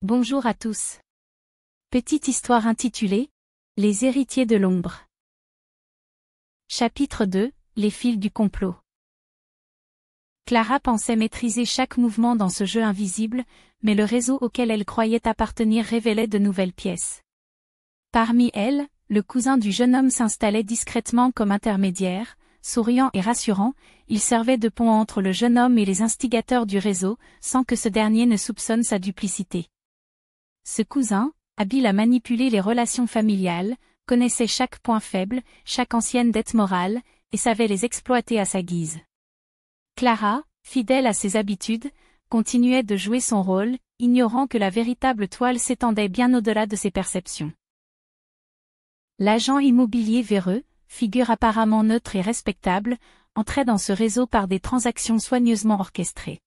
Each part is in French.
Bonjour à tous. Petite histoire intitulée « Les héritiers de l'ombre ». Chapitre 2 – Les fils du complot. Clara pensait maîtriser chaque mouvement dans ce jeu invisible, mais le réseau auquel elle croyait appartenir révélait de nouvelles pièces. Parmi elles, le cousin du jeune homme s'installait discrètement comme intermédiaire, souriant et rassurant, il servait de pont entre le jeune homme et les instigateurs du réseau, sans que ce dernier ne soupçonne sa duplicité. Ce cousin, habile à manipuler les relations familiales, connaissait chaque point faible, chaque ancienne dette morale, et savait les exploiter à sa guise. Clara, fidèle à ses habitudes, continuait de jouer son rôle, ignorant que la véritable toile s'étendait bien au-delà de ses perceptions. L'agent immobilier véreux, figure apparemment neutre et respectable, entrait dans ce réseau par des transactions soigneusement orchestrées.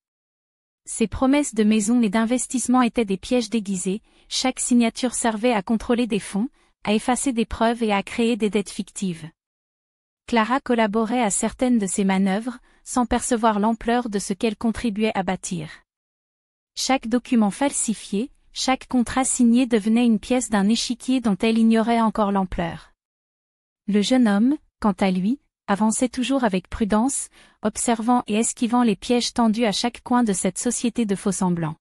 Ses promesses de maison et d'investissement étaient des pièges déguisés, chaque signature servait à contrôler des fonds, à effacer des preuves et à créer des dettes fictives. Clara collaborait à certaines de ces manœuvres, sans percevoir l'ampleur de ce qu'elle contribuait à bâtir. Chaque document falsifié, chaque contrat signé devenait une pièce d'un échiquier dont elle ignorait encore l'ampleur. Le jeune homme, quant à lui, avançait toujours avec prudence, observant et esquivant les pièges tendus à chaque coin de cette société de faux-semblants.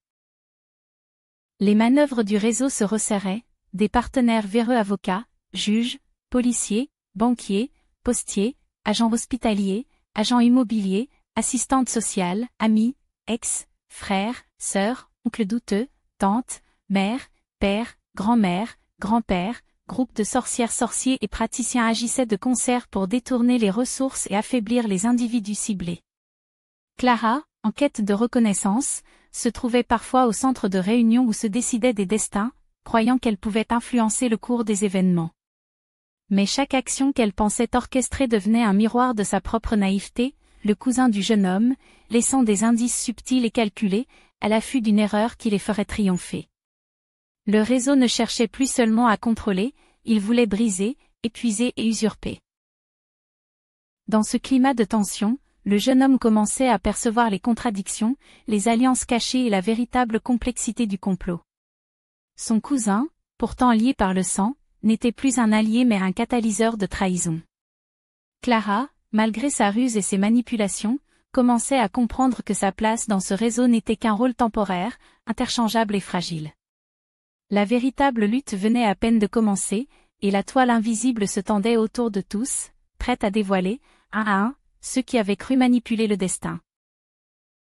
Les manœuvres du réseau se resserraient, des partenaires véreux avocats, juges, policiers, banquiers, postiers, agents hospitaliers, agents immobiliers, assistantes sociales, amis, ex, frères, sœurs, oncles douteux, tantes, mères, pères, grand-mères, grands-pères, groupes de sorcières-sorciers et praticiens agissaient de concert pour détourner les ressources et affaiblir les individus ciblés. Clara, en quête de reconnaissance, se trouvait parfois au centre de réunions où se décidaient des destins, croyant qu'elle pouvait influencer le cours des événements. Mais chaque action qu'elle pensait orchestrer devenait un miroir de sa propre naïveté, le cousin du jeune homme, laissant des indices subtils et calculés, à l'affût d'une erreur qui les ferait triompher. Le réseau ne cherchait plus seulement à contrôler, il voulait briser, épuiser et usurper. Dans ce climat de tension, le jeune homme commençait à percevoir les contradictions, les alliances cachées et la véritable complexité du complot. Son cousin, pourtant lié par le sang, n'était plus un allié mais un catalyseur de trahison. Clara, malgré sa ruse et ses manipulations, commençait à comprendre que sa place dans ce réseau n'était qu'un rôle temporaire, interchangeable et fragile. La véritable lutte venait à peine de commencer, et la toile invisible se tendait autour de tous, prête à dévoiler, un à un, ceux qui avaient cru manipuler le destin.